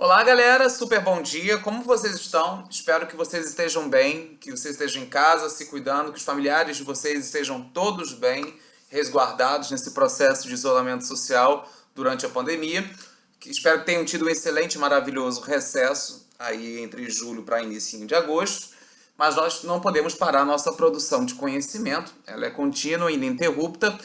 Olá, galera, super bom dia. Como vocês estão? Espero que vocês estejam bem, que vocês estejam em casa, se cuidando, que os familiares de vocês estejam todos bem, resguardados nesse processo de isolamento social durante a pandemia. Espero que tenham tido um excelente e maravilhoso recesso aí entre julho para início de agosto. Mas nós não podemos parar a nossa produção de conhecimento, ela é contínua e ininterrupta.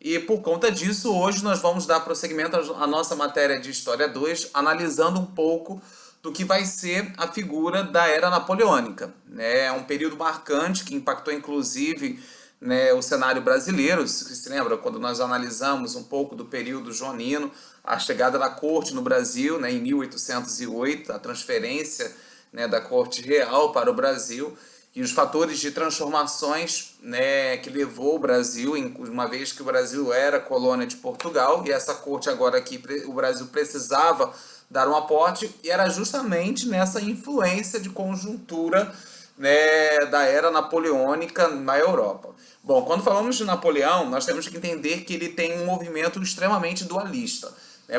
E por conta disso, hoje nós vamos dar prosseguimento à nossa matéria de História 2, analisando um pouco do que vai ser a figura da Era Napoleônica. É um período marcante que impactou inclusive, né, o cenário brasileiro. Você se lembra quando nós analisamos um pouco do período joanino, a chegada da corte no Brasil, né, em 1808, a transferência, né, da corte real para o Brasil, e os fatores de transformações, né, que levou o Brasil, uma vez que o Brasil era colônia de Portugal, e essa corte agora aqui, o Brasil precisava dar um aporte, e era justamente nessa influência de conjuntura, né, da era napoleônica na Europa. Bom, quando falamos de Napoleão, nós temos que entender que ele tem um movimento extremamente dualista.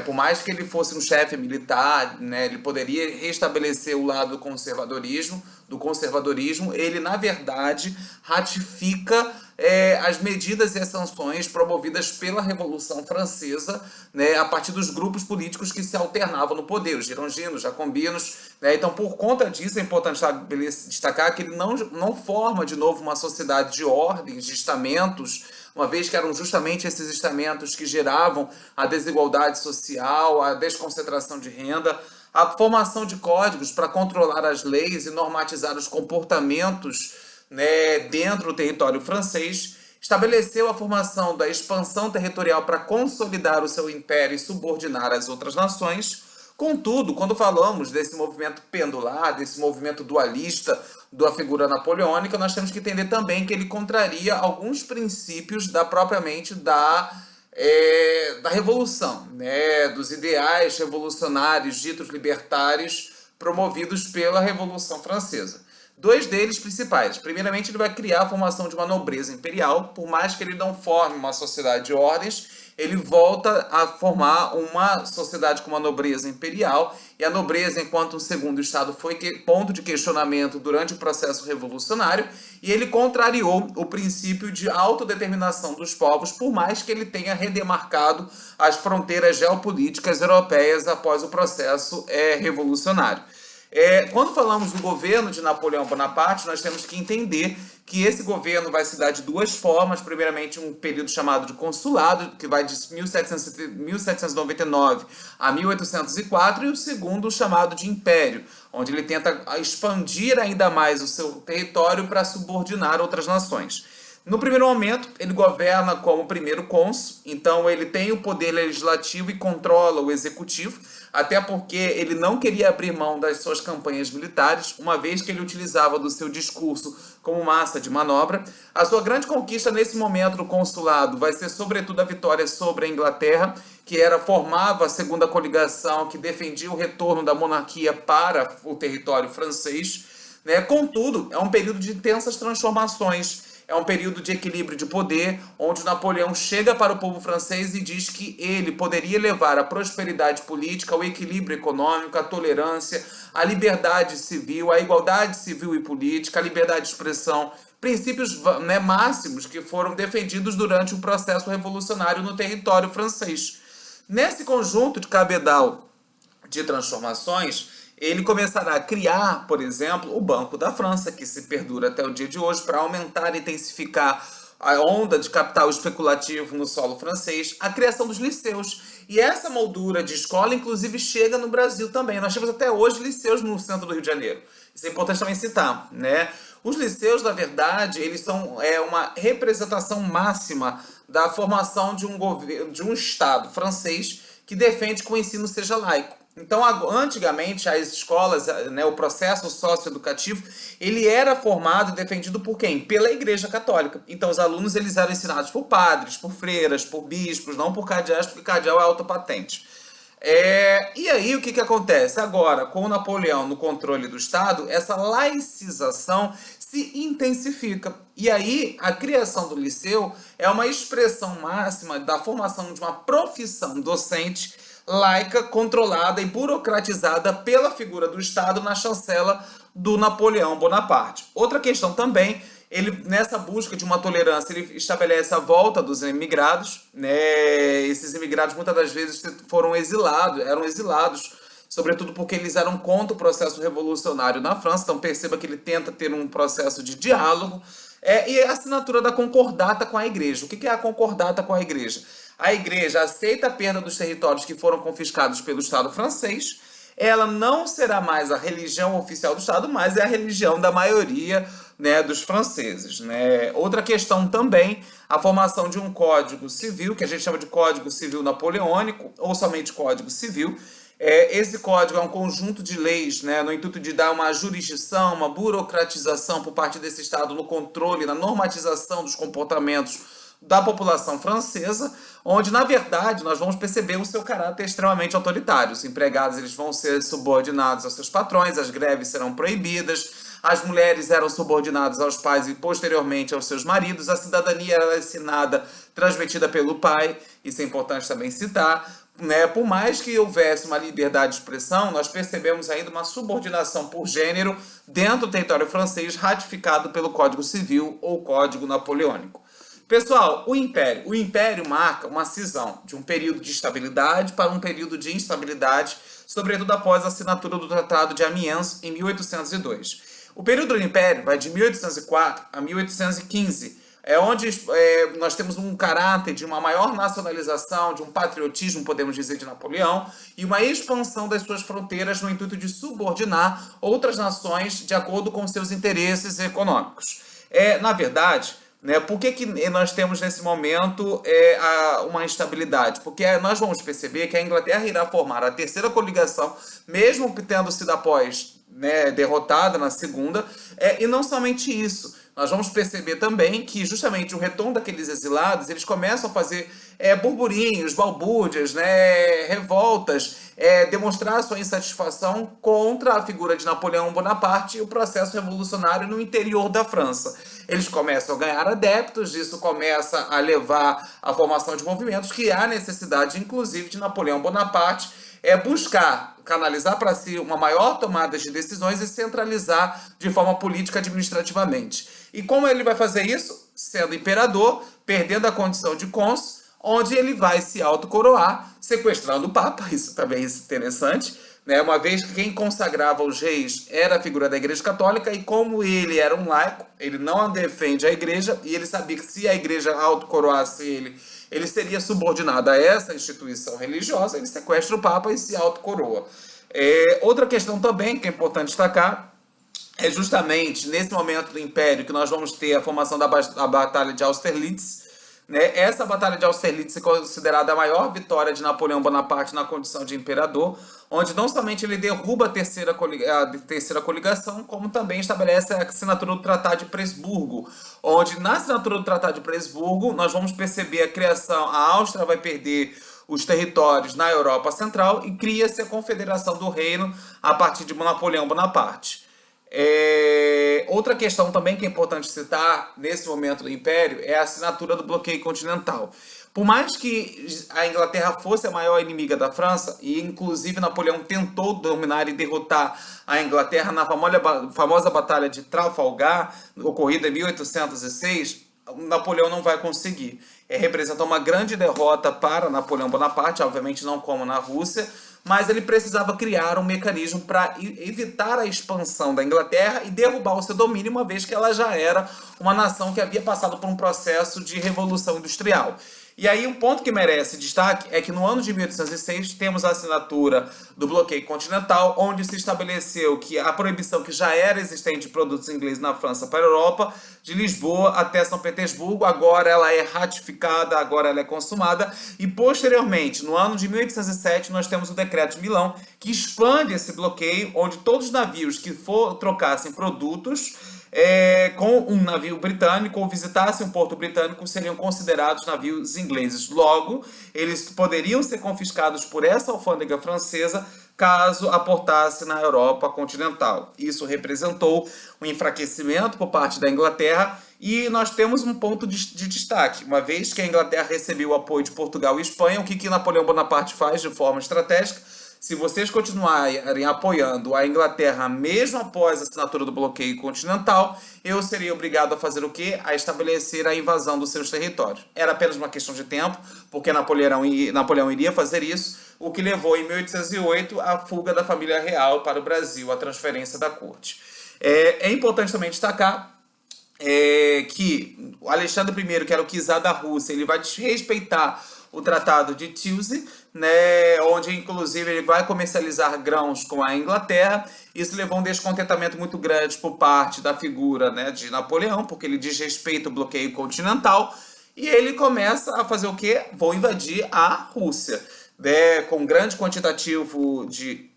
Por mais que ele fosse um chefe militar, né, ele poderia restabelecer o lado do conservadorismo, ele, na verdade, ratifica as medidas e as sanções promovidas pela Revolução Francesa, né, a partir dos grupos políticos que se alternavam no poder, os girondinos, os jacobinos. Né? Então, por conta disso, é importante destacar que ele não forma, de novo, uma sociedade de ordens, de estamentos, uma vez que eram justamente esses estamentos que geravam a desigualdade social, a desconcentração de renda, a formação de códigos para controlar as leis e normatizar os comportamentos, né, dentro do território francês, estabeleceu a formação da expansão territorial para consolidar o seu império e subordinar as outras nações. Contudo, quando falamos desse movimento pendular, desse movimento dualista da figura napoleônica, nós temos que entender também que ele contraria alguns princípios propriamente da revolução, né, dos ideais revolucionários, ditos libertários, promovidos pela Revolução Francesa. Dois deles principais. Primeiramente, ele vai criar a formação de uma nobreza imperial. Por mais que ele não forme uma sociedade de ordens, ele volta a formar uma sociedade com uma nobreza imperial, e a nobreza, enquanto um segundo estado, foi ponto de questionamento durante o processo revolucionário, e ele contrariou o princípio de autodeterminação dos povos, por mais que ele tenha redemarcado as fronteiras geopolíticas europeias após o processo revolucionário. Quando falamos do governo de Napoleão Bonaparte, nós temos que entender que esse governo vai se dar de duas formas. Primeiramente, um período chamado de consulado, que vai de 1799 a 1804, e o segundo, chamado de império, onde ele tenta expandir ainda mais o seu território para subordinar outras nações. No primeiro momento, ele governa como primeiro cônsul, então ele tem o poder legislativo e controla o executivo, até porque ele não queria abrir mão das suas campanhas militares, uma vez que ele utilizava do seu discurso como massa de manobra. A sua grande conquista nesse momento do consulado vai ser sobretudo a vitória sobre a Inglaterra, que formava a segunda coligação que defendia o retorno da monarquia para o território francês. Né? Contudo, é um período de intensas transformações. É um período de equilíbrio de poder, onde Napoleão chega para o povo francês e diz que ele poderia levar a prosperidade política, o equilíbrio econômico, a tolerância, a liberdade civil, a igualdade civil e política, a liberdade de expressão, princípios, né, máximos que foram defendidos durante o processo revolucionário no território francês. Nesse conjunto de cabedal de transformações, ele começará a criar, por exemplo, o Banco da França, que se perdura até o dia de hoje, para aumentar e intensificar a onda de capital especulativo no solo francês, a criação dos liceus. E essa moldura de escola, inclusive, chega no Brasil também. Nós temos até hoje liceus no centro do Rio de Janeiro. Isso é importante também citar, né? Os liceus, na verdade, eles são uma representação máxima da formação de um governo, de um Estado francês que defende que o ensino seja laico. Então, antigamente, as escolas, né, o processo socioeducativo, ele era formado e defendido por quem? Pela Igreja Católica. Então, os alunos eles eram ensinados por padres, por freiras, por bispos, não por cardeais, porque cardeal é autopatente. E aí, o que acontece? Agora, com o Napoleão no controle do Estado, essa laicização se intensifica. E aí, a criação do liceu é uma expressão máxima da formação de uma profissão docente laica, controlada e burocratizada pela figura do Estado na chancela do Napoleão Bonaparte. Outra questão também, ele nessa busca de uma tolerância, ele estabelece a volta dos imigrados, né? Esses imigrados muitas das vezes eram exilados, sobretudo porque eles eram contra o processo revolucionário na França, então perceba que ele tenta ter um processo de diálogo, e a assinatura da concordata com a igreja. O que é a concordata com a igreja? A igreja aceita a perda dos territórios que foram confiscados pelo Estado francês, ela não será mais a religião oficial do Estado, mas é a religião da maioria, né, dos franceses, né? Outra questão também, a formação de um código civil, que a gente chama de Código Civil Napoleônico, ou somente Código Civil. Esse código é um conjunto de leis, né, no intuito de dar uma jurisdição, uma burocratização por parte desse Estado no controle, na normatização dos comportamentos da população francesa, onde, na verdade, nós vamos perceber o seu caráter extremamente autoritário. Os empregados eles vão ser subordinados aos seus patrões, as greves serão proibidas, as mulheres eram subordinadas aos pais e, posteriormente, aos seus maridos, a cidadania era assinada, transmitida pelo pai, isso é importante também citar, né? Por mais que houvesse uma liberdade de expressão, nós percebemos ainda uma subordinação por gênero dentro do território francês, ratificado pelo Código Civil ou Código Napoleônico. Pessoal, o Império marca uma cisão de um período de estabilidade para um período de instabilidade, sobretudo após a assinatura do Tratado de Amiens em 1802. O período do Império vai de 1804 a 1815, onde nós temos um caráter de uma maior nacionalização, de um patriotismo, podemos dizer, de Napoleão, e uma expansão das suas fronteiras no intuito de subordinar outras nações de acordo com seus interesses econômicos. Na verdade, né, por que nós temos nesse momento uma instabilidade? Porque nós vamos perceber que a Inglaterra irá formar a terceira coligação, mesmo tendo sido após, né, derrotada na segunda, e não somente isso. Nós vamos perceber também que justamente o retorno daqueles exilados, eles começam a fazer burburinhos, balbúrdias, né, revoltas, demonstrar sua insatisfação contra a figura de Napoleão Bonaparte e o processo revolucionário no interior da França. Eles começam a ganhar adeptos, isso começa a levar à formação de movimentos que há necessidade, inclusive, de Napoleão Bonaparte buscar canalizar para si uma maior tomada de decisões e centralizar de forma política administrativamente. E como ele vai fazer isso? Sendo imperador, perdendo a condição de cônsul, onde ele vai se autocoroar, sequestrando o Papa, isso também é interessante, né? Uma vez que quem consagrava os reis era a figura da Igreja Católica, e como ele era um laico, ele não defende a Igreja, e ele sabia que se a Igreja autocoroasse ele seria subordinado a essa instituição religiosa, ele sequestra o Papa e se autocoroa. Outra questão também que é importante destacar é justamente nesse momento do Império que nós vamos ter a formação da Batalha de Austerlitz, né? Essa Batalha de Austerlitz é considerada a maior vitória de Napoleão Bonaparte na condição de imperador, onde não somente ele derruba a terceira coligação, como também estabelece a assinatura do Tratado de Presburgo, onde na assinatura do Tratado de Presburgo nós vamos perceber a criação, a Áustria vai perder os territórios na Europa Central e cria-se a Confederação do Reino a partir de Napoleão Bonaparte. Outra questão também que é importante citar nesse momento do Império é a assinatura do bloqueio continental. Por mais que a Inglaterra fosse a maior inimiga da França, e inclusive Napoleão tentou dominar e derrotar a Inglaterra na famosa Batalha de Trafalgar, ocorrida em 1806, Napoleão não vai conseguir. Representa uma grande derrota para Napoleão Bonaparte, obviamente não como na Rússia, mas ele precisava criar um mecanismo para evitar a expansão da Inglaterra e derrubar o seu domínio, uma vez que ela já era uma nação que havia passado por um processo de revolução industrial. E aí um ponto que merece destaque é que no ano de 1806 temos a assinatura do bloqueio continental, onde se estabeleceu que a proibição que já era existente de produtos ingleses na França para a Europa, de Lisboa até São Petersburgo, agora ela é ratificada, agora ela é consumada, e posteriormente, no ano de 1807, nós temos o Decreto de Milão, que expande esse bloqueio, onde todos os navios que trocassem produtos com um navio britânico ou visitassem um porto britânico seriam considerados navios ingleses. Logo, eles poderiam ser confiscados por essa alfândega francesa caso aportasse na Europa continental. Isso representou um enfraquecimento por parte da Inglaterra E nós temos um ponto de destaque. Uma vez que a Inglaterra recebeu o apoio de Portugal e Espanha, o que Napoleão Bonaparte faz de forma estratégica? Se vocês continuarem apoiando a Inglaterra mesmo após a assinatura do bloqueio continental, eu seria obrigado a fazer o quê? A estabelecer a invasão dos seus territórios. Era apenas uma questão de tempo, porque Napoleão iria fazer isso, o que levou em 1808 a fuga da família real para o Brasil, a transferência da corte. É importante também destacar que o Alexandre I, que era o czar da Rússia, ele vai desrespeitar o Tratado de Tilsit, né, onde inclusive ele vai comercializar grãos com a Inglaterra. Isso levou um descontentamento muito grande por parte da figura, né, de Napoleão, porque ele desrespeita o bloqueio continental, e ele começa a fazer o quê? Vou invadir a Rússia, né, com grande quantitativo de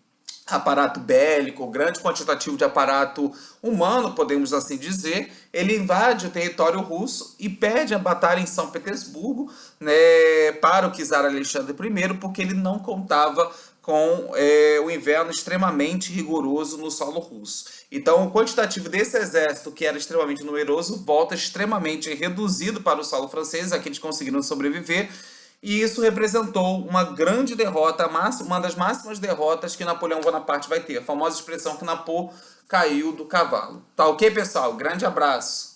aparato bélico, grande quantitativo de aparato humano, podemos assim dizer. Ele invade o território russo e perde a batalha em São Petersburgo, né, para o czar Alexandre I, porque ele não contava com o inverno extremamente rigoroso no solo russo. Então, o quantitativo desse exército, que era extremamente numeroso, volta extremamente reduzido para o solo francês, aqui eles conseguiram sobreviver. E isso representou uma grande derrota, uma das máximas derrotas que Napoleão Bonaparte vai ter. A famosa expressão que Napô caiu do cavalo. Tá ok, pessoal? Grande abraço.